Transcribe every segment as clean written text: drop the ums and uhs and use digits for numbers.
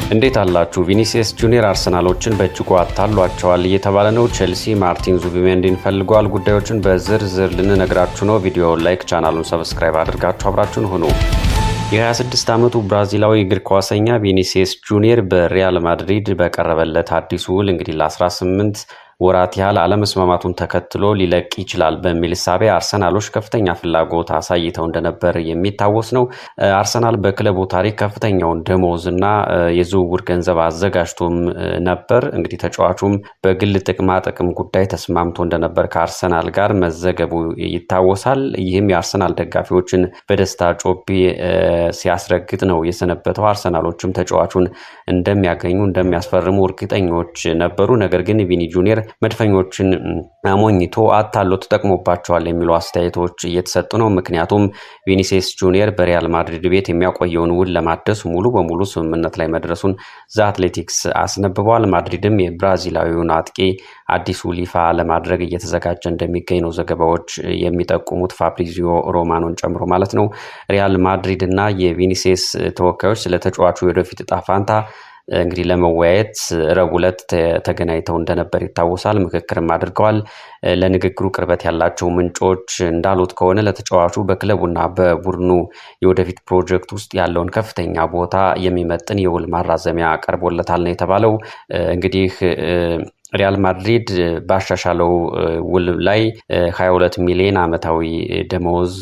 እንዴት አላችሁ? ቪኒሲየስ ጁኒየር አርሰናሎችን በእጅጉ አታሏቸዋል እየተባለ ነው። ቼልሲ ማርቲን ዙቢሜንዲን ፈልጓል። ጉዳዮችን በዝርዝር ልንነግራችሁ ነው። ቪዲዮውን ላይክ፣ ቻናሉን ሰብስክራይብ አድርጋችሁ አብራችሁን ሁኑ። የ26 ዓመቱ ብራዚላዊ እግር ኳሰኛ ቪኒሲየስ ጁኒየር በሪያል ማድሪድ በቀረበለት አዲሱ ውል እንግዲህ ለ18 ወራት ያህል አለመስማማቱን ተከትሎ ሊለቅ ይችላል በሚል ሳቤ አርሰናሎች ከፍተኛ ፍላጎት አሳይተው እንደነበር የሚታወስ ነው። አርሰናል በክለቡ ታሪክ ከፍተኛውን ደሞዝና የዝውውር ገንዘብ አዘጋጅቶም ነበር። እንግዲህ ተጫዋቹም በግል ጥቅም ጉዳይ ተስማምቶ እንደነበር ከአርሰናል ጋር መዘገቡ ይታወሳል። ይህም የአርሰናል ደጋፊዎችን በደስታ ጮቤ ሲያስረግጥ ነው የሰነበተው። አርሰናሎችም ተጫዋቹን እንደሚያገኙ እንደሚያስፈርሙ እርግጠኞች ነበሩ። ነገር ግን ቪኒ ጁኒየር መድፈኞችን አሞኝቶ አታሎ ተጠቅሞባቸዋል የሚሉ አስተያየቶች እየተሰጡ ነው። ምክንያቱም ቪኒሲየስ ጁኒየር በሪያል ማድሪድ ቤት የሚያቆየውን ውል ለማደስ ሙሉ በሙሉ ስምምነት ላይ መድረሱን ዘ አትሌቲክስ አስነብበዋል። ማድሪድም የብራዚላዊውን አጥቂ አዲስ ውል ይፋ ለማድረግ እየተዘጋጀ እንደሚገኝ ነው ዘገባዎች የሚጠቁሙት፣ ፋብሪዚዮ ሮማኖን ጨምሮ ማለት ነው። ሪያል ማድሪድ እና የቪኒሲየስ ተወካዮች ስለ ተጫዋቹ የወደፊት ዕጣ ፈንታ እንግዲህ ለመወያየት ረቡዕ ዕለት ተገናኝተው እንደነበር ይታወሳል። ምክክርም አድርገዋል። ለንግግሩ ቅርበት ያላቸው ምንጮች እንዳሉት ከሆነ ለተጫዋቹ በክለቡና በቡድኑ የወደፊት ፕሮጀክት ውስጥ ያለውን ከፍተኛ ቦታ የሚመጥን የውል ማራዘሚያ ቀርቦለታል ነው የተባለው። እንግዲህ ሪያል ማድሪድ ባሻሻለው ውል ላይ 22 ሚሊዮን ዓመታዊ ደመወዝ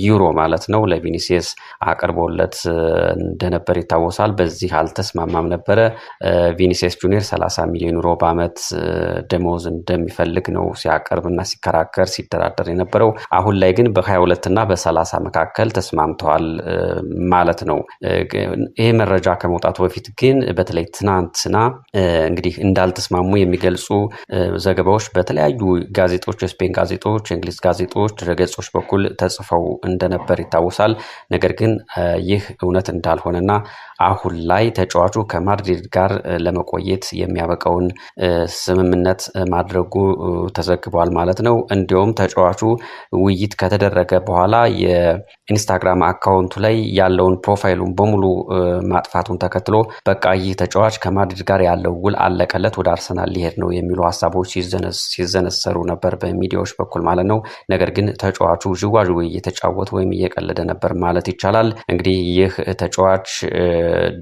ዩሮ ማለት ነው ለቪኒሲየስ አቅርቦለት እንደነበር ይታወሳል። በዚህ አልተስማማም ነበረ። ቪኒሲየስ ጁኒየር 30 ሚሊዮን ዩሮ በዓመት ደመወዝ እንደሚፈልግ ነው ሲያቀርብና ሲከራከር ሲደራደር የነበረው። አሁን ላይ ግን በ22 እና በ30 መካከል ተስማምተዋል ማለት ነው። ይህ መረጃ ከመውጣቱ በፊት ግን በተለይ ትናንትና እንግዲህ እንዳልተስማሙ የሚገልጹ ዘገባዎች በተለያዩ ጋዜጦች፣ የስፔን ጋዜጦች፣ የእንግሊዝ ጋዜጦች፣ ድረገጾች በኩል ተጽፈው እንደነበር ይታወሳል። ነገር ግን ይህ እውነት እንዳልሆነና አሁን ላይ ተጫዋቹ ከማድሪድ ጋር ለመቆየት የሚያበቃውን ስምምነት ማድረጉ ተዘግቧል ማለት ነው። እንዲሁም ተጫዋቹ ውይይት ከተደረገ በኋላ የኢንስታግራም አካውንቱ ላይ ያለውን ፕሮፋይሉን በሙሉ ማጥፋቱን ተከትሎ በቃ ይህ ተጫዋች ከማድሪድ ጋር ያለው ውል አለቀለት፣ ወደ አርሰናል ሊሄድ ነው የሚሉ ሀሳቦች ሲዘነሰሩ ነበር በሚዲያዎች በኩል ማለት ነው። ነገር ግን ተጫዋቹ ዥዋዥዌ እየተጫወተ ወይም እየቀለደ ነበር ማለት ይቻላል። እንግዲህ ይህ ተጫዋች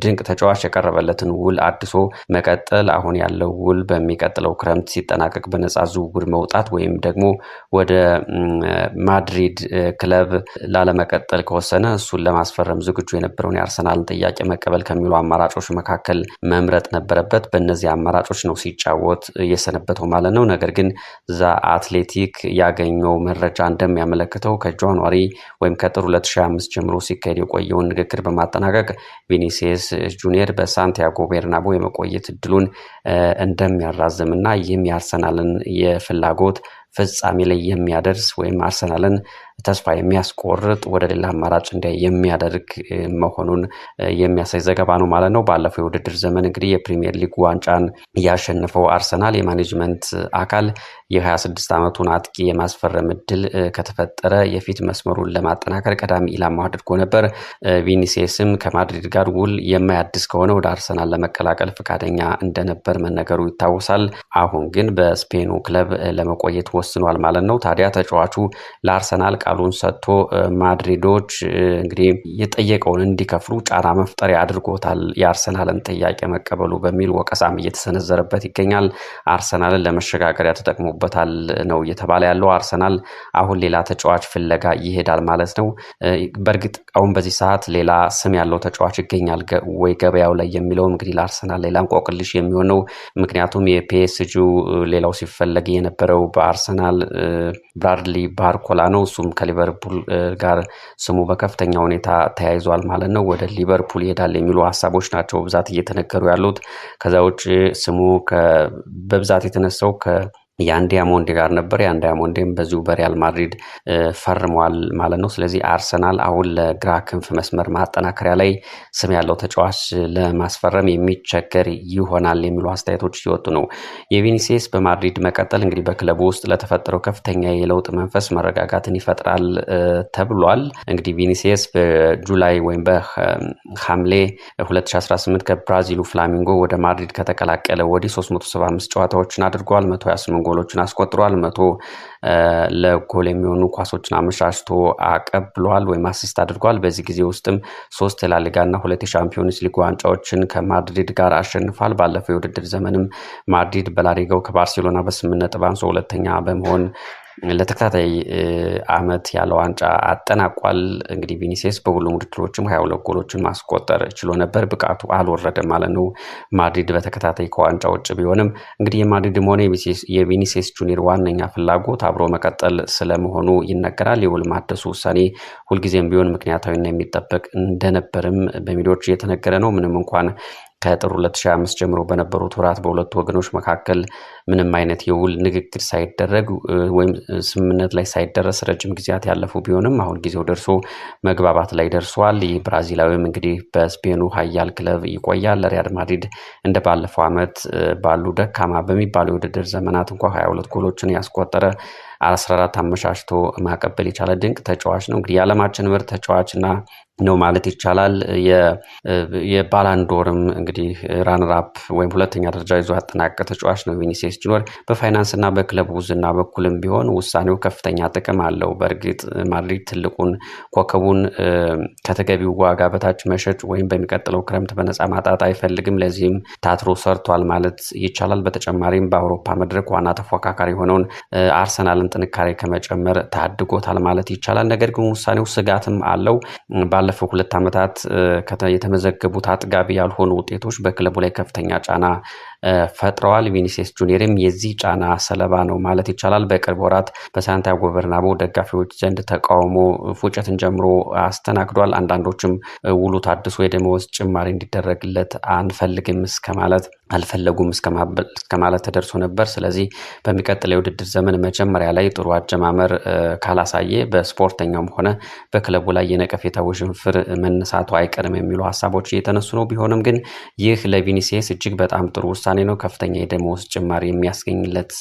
ድንቅ ተጫዋች የቀረበለትን ውል አድሶ መቀጠል፣ አሁን ያለው ውል በሚቀጥለው ክረምት ሲጠናቀቅ በነፃ ዝውውር መውጣት ወይም ደግሞ ወደ ማድሪድ ክለብ ላለመቀጠል ከወሰነ እሱን ለማስፈረም ዝግጁ የነበረውን የአርሰናልን ጥያቄ መቀበል ከሚሉ አማራጮች መካከል መምረጥ ነበረበት። በእነዚህ አማራጮች ነው ሲጫወት እየሰነበተው ማለት ነው። ነገር ግን ዛ አትሌቲክ ያገኘው መረጃ እንደሚያመለክተው ከጃንዋሪ ወይም ከጥር 2025 ጀምሮ ሲካሄድ የቆየውን ንግግር በማጠናቀቅ ቪኒሲየስ ጁኒየር በሳንቲያጎ ቤርናቦ የመቆየት እድሉን እንደሚያራዝምና ይህም የአርሰናልን የፍላጎት ፍጻሜ ላይ የሚያደርስ ወይም አርሰናልን ተስፋ የሚያስቆርጥ ወደ ሌላ አማራጭ የሚያደርግ መሆኑን የሚያሳይ ዘገባ ነው ማለት ነው። ባለፈው የውድድር ዘመን እንግዲህ የፕሪሚየር ሊግ ዋንጫን ያሸነፈው አርሰናል የማኔጅመንት አካል የ26 ዓመቱን አጥቂ የማስፈረም እድል ከተፈጠረ የፊት መስመሩን ለማጠናከር ቀዳሚ ኢላማ አድርጎ ነበር። ቪኒሲየስም ከማድሪድ ጋር ውል የማያድስ ከሆነ ወደ አርሰናል ለመቀላቀል ፈቃደኛ እንደነበር መነገሩ ይታወሳል። አሁን ግን በስፔኑ ክለብ ለመቆየት ወስኗል ማለት ነው። ታዲያ ተጫዋቹ ለአርሰናል ቃሉን ሰጥቶ ማድሪዶች እንግዲህ የጠየቀውን እንዲከፍሉ ጫና መፍጠሪያ አድርጎታል። የአርሰናልን ጥያቄ መቀበሉ በሚል ወቀሳም እየተሰነዘረበት ይገኛል። አርሰናልን ለመሸጋገሪያ ተጠቅሞበታል ነው እየተባለ ያለው። አርሰናል አሁን ሌላ ተጫዋች ፍለጋ ይሄዳል ማለት ነው። በእርግጥ አሁን በዚህ ሰዓት ሌላ ስም ያለው ተጫዋች ይገኛል ወይ ገበያው ላይ የሚለው እንግዲህ ለአርሰናል ሌላ እንቆቅልሽ የሚሆነው፣ ምክንያቱም የፒኤስጂው ሌላው ሲፈለግ የነበረው በአርሰናል ብራድሊ ባርኮላ ነው። እሱም ከሊቨርፑል ጋር ስሙ በከፍተኛ ሁኔታ ተያይዟል ማለት ነው። ወደ ሊቨርፑል ይሄዳል የሚሉ ሀሳቦች ናቸው በብዛት እየተነገሩ ያሉት። ከዛ ውጭ ስሙ በብዛት የተነሳው የአንዲያሞንዴ ጋር ነበር። የአንዲያሞንዴም በዚሁ በሪያል ማድሪድ ፈርሟል ማለት ነው። ስለዚህ አርሰናል አሁን ለግራ ክንፍ መስመር ማጠናከሪያ ላይ ስም ያለው ተጫዋች ለማስፈረም የሚቸገር ይሆናል የሚሉ አስተያየቶች እየወጡ ነው። የቪኒሲየስ በማድሪድ መቀጠል እንግዲህ በክለቡ ውስጥ ለተፈጠረው ከፍተኛ የለውጥ መንፈስ መረጋጋትን ይፈጥራል ተብሏል። እንግዲህ ቪኒሲየስ በጁላይ ወይም በሐምሌ 2018 ከብራዚሉ ፍላሚንጎ ወደ ማድሪድ ከተቀላቀለ ወዲህ 375 ጨዋታዎችን አድርጓል። 128 ጎሎችን አስቆጥሯል። 100 ለጎል የሚሆኑ ኳሶችን አመሻሽቶ አቀብሏል ወይም አሲስት አድርጓል። በዚህ ጊዜ ውስጥም 3 የላሊጋና 2 የሻምፒዮንስ ሊግ ዋንጫዎችን ከማድሪድ ጋር አሸንፏል። ባለፈው የውድድር ዘመንም ማድሪድ በላሊጋው ከባርሴሎና በ8 ነጥብ አንሶ ሁለተኛ በመሆን ለተከታታይ አመት ያለ ዋንጫ አጠናቋል። እንግዲህ ቪኒሲየስ በሁሉም ውድድሮችም 22 ጎሎችን ማስቆጠር ችሎ ነበር። ብቃቱ አልወረደም ማለት ነው። ማድሪድ በተከታታይ ከዋንጫ ውጭ ቢሆንም እንግዲህ የማድሪድም ሆነ የቪኒሲየስ ጁኒየር ዋነኛ ፍላጎት አብሮ መቀጠል ስለመሆኑ ይነገራል። የውል ማደሱ ውሳኔ ሁልጊዜም ቢሆን ምክንያታዊና የሚጠበቅ እንደነበርም በሚዲያዎች እየተነገረ ነው። ምንም እንኳን ከጥር 2025 ጀምሮ በነበሩት ወራት በሁለቱ ወገኖች መካከል ምንም አይነት የውል ንግግር ሳይደረግ ወይም ስምምነት ላይ ሳይደረስ ረጅም ጊዜያት ያለፉ ቢሆንም አሁን ጊዜው ደርሶ መግባባት ላይ ደርሷል። ይህ ብራዚላዊም እንግዲህ በስፔኑ ኃያል ክለብ ይቆያል። ለሪያል ማድሪድ እንደ ባለፈው ዓመት ባሉ ደካማ በሚባሉ የውድድር ዘመናት እንኳ 22 ጎሎችን ያስቆጠረ 14 አመሻሽቶ ማቀበል የቻለ ድንቅ ተጫዋች ነው። እንግዲህ የዓለማችን ምርጥ ተጫዋችና ነው ማለት ይቻላል። የባላንዶርም እንግዲህ ራነራፕ ወይም ሁለተኛ ደረጃ ይዞ ያጠናቀቀ ተጫዋች ነው ቪኒሲየስ ጁኒየር። በፋይናንስና በክለቡ ዝና በኩልም ቢሆን ውሳኔው ከፍተኛ ጥቅም አለው። በእርግጥ ማድሪድ ትልቁን ኮከቡን ከተገቢው ዋጋ በታች መሸጥ ወይም በሚቀጥለው ክረምት በነፃ ማጣት አይፈልግም። ለዚህም ታትሮ ሰርቷል ማለት ይቻላል። በተጨማሪም በአውሮፓ መድረክ ዋና ተፎካካሪ የሆነውን አርሰናልን ጥንካሬ ከመጨመር ታድጎታል ማለት ይቻላል። ነገር ግን ውሳኔው ስጋትም አለው። ባለፈው 2 ዓመታት የተመዘገቡት አጥጋቢ ያልሆኑ ውጤቶች በክለቡ ላይ ከፍተኛ ጫና ፈጥረዋል። ቪኒሲየስ ጁኒየርም የዚህ ጫና ሰለባ ነው ማለት ይቻላል። በቅርብ ወራት በሳንቲያጎ በርናቦ ደጋፊዎች ዘንድ ተቃውሞ ፉጨትን ጀምሮ አስተናግዷል። አንዳንዶችም ውሉ ታድሶ የደመወዝ ጭማሪ እንዲደረግለት አልፈለጉም እስከ ማለት ተደርሶ ነበር። ስለዚህ በሚቀጥለው የውድድር ዘመን መጀመሪያ ላይ ጥሩ አጀማመር ካላሳየ በስፖርተኛውም ሆነ በክለቡ ላይ የነቀፌታ ውዥንፍር መነሳቱ አይቀርም የሚሉ ሀሳቦች እየተነሱ ነው። ቢሆንም ግን ይህ ለቪኒሲየስ እጅግ በጣም ጥሩ ውሳኔ ነው። ከፍተኛ የደመወዝ ጭማሪ የሚያስገኝለት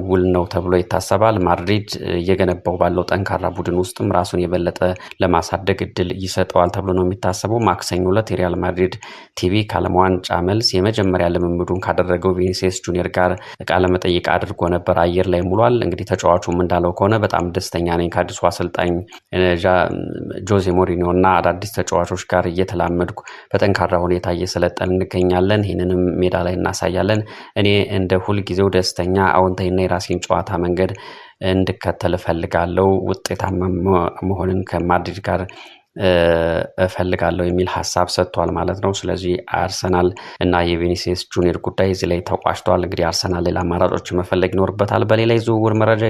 ውል ነው ተብሎ ይታሰባል። ማድሪድ እየገነባው ባለው ጠንካራ ቡድን ውስጥም ራሱን የበለጠ ለማሳደግ እድል ይሰጠዋል ተብሎ ነው የሚታሰበው። ማክሰኞ ዕለት የሪያል ማድሪድ ቲቪ ከዓለም ዋንጫ መልስ የመጀመሪያ ልምምዱን ካደረገው ቪኒሲየስ ጁኒየር ጋር ቃለ መጠይቅ አድርጎ ነበር። አየር ላይ ሙሏል። እንግዲህ ተጫዋቹም እንዳለው ከሆነ በጣም ደስተኛ ነኝ ከአዲሱ አሰልጣኝ ጆዜ ሞሪኒዮ እና አዳዲስ ተጫዋቾች ጋር እየተላመድኩ በጠንካራ ሁኔታ እየሰለጠን እንገኛለን። ይህንንም ሜዳ ላይ እናሳያለን። እኔ እንደ ሁልጊዜው ደስተኛ አዎንታዊና የራሴን ጨዋታ መንገድ እንድከተል እፈልጋለሁ። ውጤታማ መሆንን ከማድሪድ ጋር እፈልጋለሁ የሚል ሀሳብ ሰጥቷል ማለት ነው። ስለዚህ አርሰናል እና የቪኒሲየስ ጁኒየር ጉዳይ እዚህ ላይ ተቋጭቷል። እንግዲህ አርሰናል ሌላ አማራጮች መፈለግ ይኖርበታል። በሌላ የዝውውር መረጃ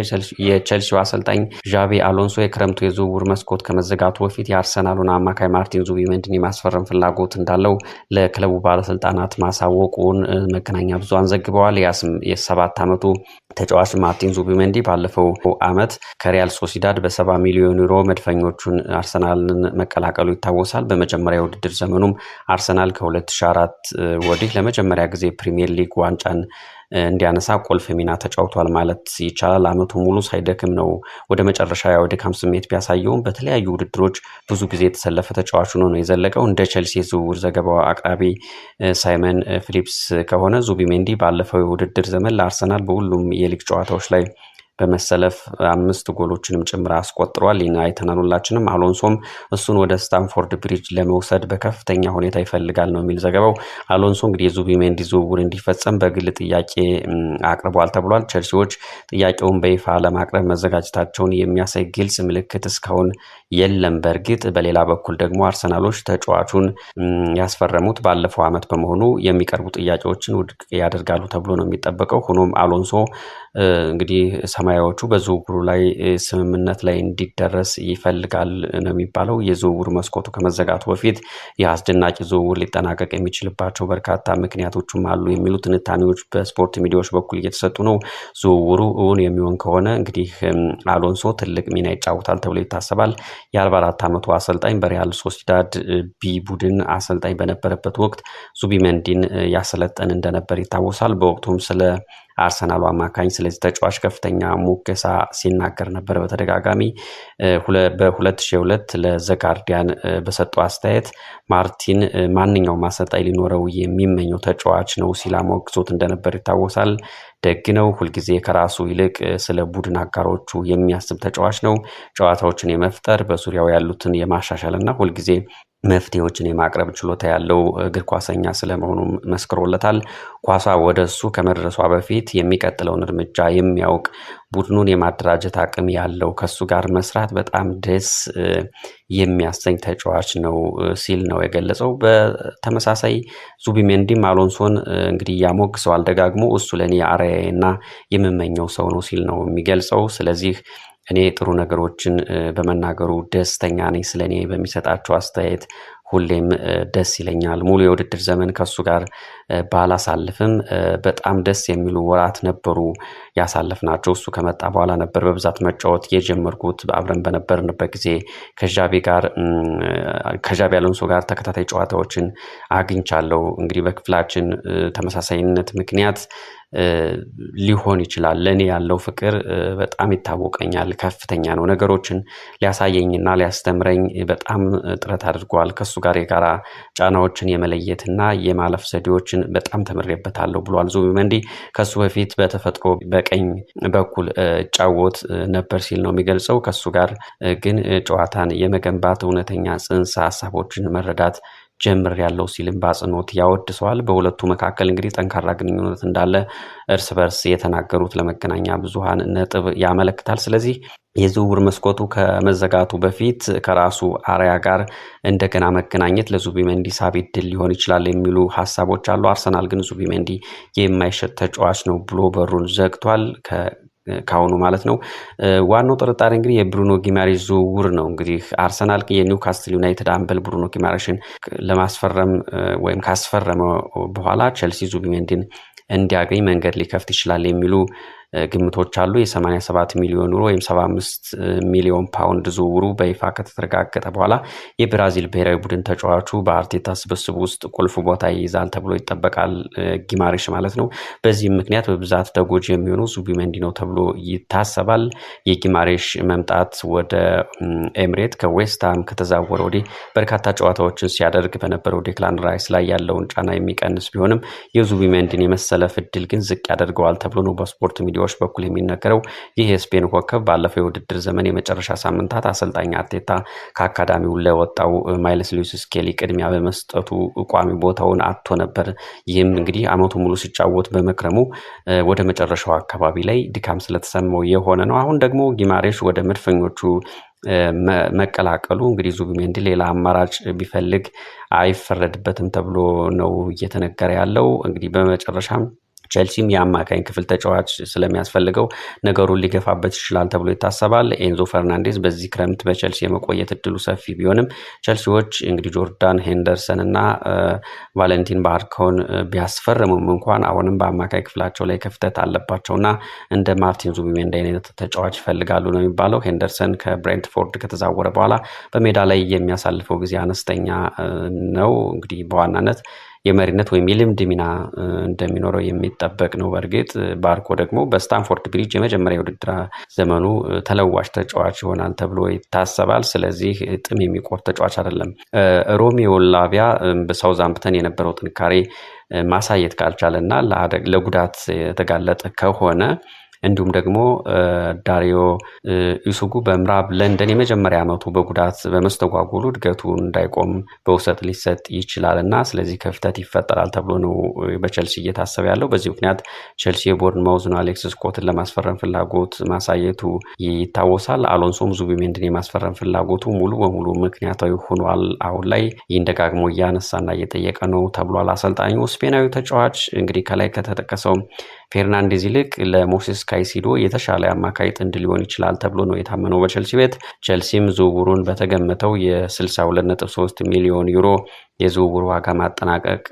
የቼልሲው አሰልጣኝ ዣቢ አሎንሶ የክረምቱ የዝውውር መስኮት ከመዘጋቱ በፊት የአርሰናሉን አማካይ ማርቲን ዙቢሜንዲን የማስፈረም ፍላጎት እንዳለው ለክለቡ ባለስልጣናት ማሳወቁን መገናኛ ብዙሃን ዘግበዋል። የ7 ዓመቱ ተጫዋች ማርቲን ዙቢሜንዲ ባለፈው ዓመት ከሪያል ሶሲዳድ በ70 ሚሊዮን ዩሮ መድፈኞቹን አርሰናልን መቀላቀሉ ይታወሳል። በመጀመሪያ የውድድር ዘመኑም አርሰናል ከ2004 ወዲህ ለመጀመሪያ ጊዜ ፕሪሚየር ሊግ ዋንጫን እንዲያነሳ ቁልፍ ሚና ተጫውቷል ማለት ይቻላል። አመቱ ሙሉ ሳይደክም ነው ወደ መጨረሻ የድካም ስሜት ቢያሳየውም በተለያዩ ውድድሮች ብዙ ጊዜ የተሰለፈ ተጫዋች ሆኖ ነው የዘለቀው። እንደ ቼልሲ ዝውውር ዘገባው አቅራቢ ሳይመን ፊሊፕስ ከሆነ ዙቢሜንዲ ባለፈው የውድድር ዘመን ለአርሰናል በሁሉም የሊግ ጨዋታዎች ላይ በመሰለፍ 5 ጎሎችንም ጭምር አስቆጥሯል። ይህን አይተናል ሁላችንም። አሎንሶም እሱን ወደ ስታንፎርድ ብሪጅ ለመውሰድ በከፍተኛ ሁኔታ ይፈልጋል ነው የሚል ዘገባው። አሎንሶ እንግዲህ የዙቢሜንዲ ዝውውር እንዲፈጸም በግል ጥያቄ አቅርቧል ተብሏል። ቼልሲዎች ጥያቄውን በይፋ ለማቅረብ መዘጋጀታቸውን የሚያሳይ ግልጽ ምልክት እስካሁን የለም። በእርግጥ በሌላ በኩል ደግሞ አርሰናሎች ተጫዋቹን ያስፈረሙት ባለፈው ዓመት በመሆኑ የሚቀርቡ ጥያቄዎችን ውድቅ ያደርጋሉ ተብሎ ነው የሚጠበቀው። ሆኖም አሎንሶ እንግዲህ ሰማያዎቹ በዝውውሩ ላይ ስምምነት ላይ እንዲደረስ ይፈልጋል ነው የሚባለው። የዝውውር መስኮቱ ከመዘጋቱ በፊት የአስደናቂ ዝውውር ሊጠናቀቅ የሚችልባቸው በርካታ ምክንያቶችም አሉ የሚሉ ትንታኔዎች በስፖርት ሚዲያዎች በኩል እየተሰጡ ነው። ዝውውሩ እውን የሚሆን ከሆነ እንግዲህ አሎንሶ ትልቅ ሚና ይጫወታል ተብሎ ይታሰባል። የ44 ዓመቱ አሰልጣኝ በሪያል ሶሲዳድ ቢ ቡድን አሰልጣኝ በነበረበት ወቅት ዙቢሜንዲን ያሰለጠን እንደነበር ይታወሳል። በወቅቱም ስለ አርሰናሉ አማካኝ ስለዚህ ተጫዋች ከፍተኛ ሙገሳ ሲናገር ነበር በተደጋጋሚ። በ2002 ለዘጋርዲያን በሰጠው አስተያየት ማርቲን ማንኛውም አሰልጣኝ ሊኖረው የሚመኘው ተጫዋች ነው ሲል አሞግሶት እንደነበር ይታወሳል። ደግ ነው፣ ሁልጊዜ ከራሱ ይልቅ ስለ ቡድን አጋሮቹ የሚያስብ ተጫዋች ነው። ጨዋታዎችን የመፍጠር በዙሪያው ያሉትን የማሻሻልና ሁልጊዜ መፍትሄዎችን የማቅረብ ችሎታ ያለው እግር ኳሰኛ ስለመሆኑም መስክሮለታል። ኳሷ ወደ እሱ ከመድረሷ በፊት የሚቀጥለውን እርምጃ የሚያውቅ ቡድኑን የማደራጀት አቅም ያለው ከሱ ጋር መስራት በጣም ደስ የሚያሰኝ ተጫዋች ነው ሲል ነው የገለጸው። በተመሳሳይ ዙቢሜንዲም አሎንሶን እንግዲህ ያሞግሰዋል ደጋግሞ። እሱ ለእኔ አርአያዬና የምመኘው ሰው ነው ሲል ነው የሚገልጸው። ስለዚህ እኔ ጥሩ ነገሮችን በመናገሩ ደስተኛ ነኝ። ስለኔ በሚሰጣቸው አስተያየት ሁሌም ደስ ይለኛል። ሙሉ የውድድር ዘመን ከሱ ጋር ባላሳልፍም በጣም ደስ የሚሉ ወራት ነበሩ ያሳለፍናቸው። እሱ ከመጣ በኋላ ነበር በብዛት መጫወት የጀመርኩት። አብረን በነበርንበት ጊዜ ከዣቢ አሎንሶ ጋር ተከታታይ ጨዋታዎችን አግኝቻለሁ። እንግዲህ በክፍላችን ተመሳሳይነት ምክንያት ሊሆን ይችላል። ለኔ ያለው ፍቅር በጣም ይታወቀኛል፣ ከፍተኛ ነው። ነገሮችን ሊያሳየኝና ሊያስተምረኝ በጣም ጥረት አድርጓል። ከሱ ጋር የጋራ ጫናዎችን የመለየትና የማለፍ ዘዴዎችን በጣም ተምሬበታለሁ ብሏል ዙቢሜንዲ። ከሱ በፊት በተፈጥሮ በቀኝ በኩል እጫወት ነበር ሲል ነው የሚገልጸው። ከሱ ጋር ግን ጨዋታን የመገንባት እውነተኛ ጽንሰ ሀሳቦችን መረዳት ጀምር ያለው ሲልም በአጽንኦት ያወድሰዋል። በሁለቱ መካከል እንግዲህ ጠንካራ ግንኙነት እንዳለ እርስ በርስ የተናገሩት ለመገናኛ ብዙሃን ነጥብ ያመለክታል። ስለዚህ የዝውውር መስኮቱ ከመዘጋቱ በፊት ከራሱ አርያ ጋር እንደገና መገናኘት ለዙቢሜንዲ ሳቢ ድል ሊሆን ይችላል የሚሉ ሀሳቦች አሉ። አርሰናል ግን ዙቢሜንዲ የማይሸጥ ተጫዋች ነው ብሎ በሩን ዘግቷል። ካሁኑ ማለት ነው። ዋናው ጥርጣሬ እንግዲህ የብሩኖ ጊማሬሽ ዝውውር ነው። እንግዲህ አርሰናል የኒውካስትል ዩናይትድ አምበል ብሩኖ ጊማሬሽን ለማስፈረም ወይም ካስፈረመ በኋላ ቸልሲ ዙቢሜንዲን እንዲያገኝ መንገድ ሊከፍት ይችላል የሚሉ ግምቶች አሉ። የ87 ሚሊዮን ዩሮ ወይም 75 ሚሊዮን ፓውንድ ዝውውሩ በይፋ ከተረጋገጠ በኋላ የብራዚል ብሔራዊ ቡድን ተጫዋቹ በአርቴታ ስብስብ ውስጥ ቁልፍ ቦታ ይይዛል ተብሎ ይጠበቃል። ጊማሬሽ ማለት ነው። በዚህም ምክንያት በብዛት ተጎጂ የሚሆነው ዙቢሜንዲ ነው ተብሎ ይታሰባል። የጊማሬሽ መምጣት ወደ ኤምሬት ከዌስትሃም ከተዛወረ ወዲህ በርካታ ጨዋታዎችን ሲያደርግ በነበረው ዴክላን ራይስ ላይ ያለውን ጫና የሚቀንስ ቢሆንም የዙቢሜንዲን የመሰለፍ እድል ግን ዝቅ ያደርገዋል ተብሎ ነው በስፖርት ሚዲያዎች በኩል የሚነገረው። ይህ የስፔን ኮከብ ባለፈው የውድድር ዘመን የመጨረሻ ሳምንታት አሰልጣኝ አርቴታ ከአካዳሚው ለወጣው ማይልስ ሉዊስ ስኬሊ ቅድሚያ በመስጠቱ ቋሚ ቦታውን አጥቶ ነበር። ይህም እንግዲህ ዓመቱ ሙሉ ሲጫወት በመክረሙ ወደ መጨረሻው አካባቢ ላይ ድካም ስለተሰማው የሆነ ነው። አሁን ደግሞ ጊማሬሽ ወደ መድፈኞቹ መቀላቀሉ እንግዲህ ዙቢሜንዲ ሌላ አማራጭ ቢፈልግ አይፈረድበትም ተብሎ ነው እየተነገረ ያለው። እንግዲህ በመጨረሻም ቸልሲም የአማካኝ ክፍል ተጫዋች ስለሚያስፈልገው ነገሩን ሊገፋበት ይችላል ተብሎ ይታሰባል። ኤንዞ ፈርናንዴዝ በዚህ ክረምት በቸልሲ የመቆየት እድሉ ሰፊ ቢሆንም ቸልሲዎች እንግዲህ ጆርዳን ሄንደርሰን እና ቫለንቲን ባርኮን ቢያስፈርሙም እንኳን አሁንም በአማካኝ ክፍላቸው ላይ ክፍተት አለባቸውና እንደ ማርቲን ዙቢሜንዲ አይነት ተጫዋች ይፈልጋሉ ነው የሚባለው። ሄንደርሰን ከብሬንትፎርድ ከተዛወረ በኋላ በሜዳ ላይ የሚያሳልፈው ጊዜ አነስተኛ ነው። እንግዲህ በዋናነት የመሪነት ወይም የልምድ ሚና እንደሚኖረው የሚጠበቅ ነው። በእርግጥ ባርኮ ደግሞ በስታንፎርድ ብሪጅ የመጀመሪያ የውድድር ዘመኑ ተለዋጭ ተጫዋች ይሆናል ተብሎ ይታሰባል። ስለዚህ ጥም የሚቆርጥ ተጫዋች አይደለም። ሮሜዮ ላቪያ በሳውዛምፕተን የነበረው ጥንካሬ ማሳየት ካልቻለና ለጉዳት የተጋለጠ ከሆነ እንዲሁም ደግሞ ዳሪዮ ዩሱጉ በምዕራብ ለንደን የመጀመሪያ ዓመቱ በጉዳት በመስተጓጎሉ እድገቱ እንዳይቆም በውሰት ሊሰጥ ይችላል እና ስለዚህ ክፍተት ይፈጠራል ተብሎ ነው በቸልሲ እየታሰበ ያለው። በዚህ ምክንያት ቸልሲ የቦርንማውዝን አሌክስ ስኮትን ለማስፈረም ፍላጎት ማሳየቱ ይታወሳል። አሎንሶም ዙቢሜንዲን የማስፈረም ፍላጎቱ ሙሉ በሙሉ ምክንያታዊ ሆኗል። አሁን ላይ ይህን ደጋግሞ እያነሳና እየጠየቀ ነው ተብሏል። አሰልጣኙ ስፔናዊ ተጫዋች እንግዲህ ከላይ ከተጠቀሰው ፌርናንዴዝ ይልቅ ለሞሴስ ካይሲዶ የተሻለ አማካይ ጥንድ ሊሆን ይችላል ተብሎ ነው የታመነው በቼልሲ ቤት። ቼልሲም ዝውውሩን በተገመተው የ62.3 ሚሊዮን ዩሮ የዝውውር ዋጋ ማጠናቀቅ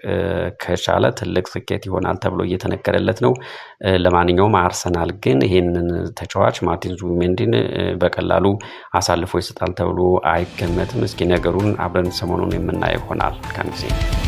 ከቻለ ትልቅ ስኬት ይሆናል ተብሎ እየተነገረለት ነው። ለማንኛውም አርሰናል ግን ይሄንን ተጫዋች ማርቲን ዙቢሜንዲን በቀላሉ አሳልፎ ይሰጣል ተብሎ አይገመትም። እስኪ ነገሩን አብረን ሰሞኑን የምናየው ይሆናል።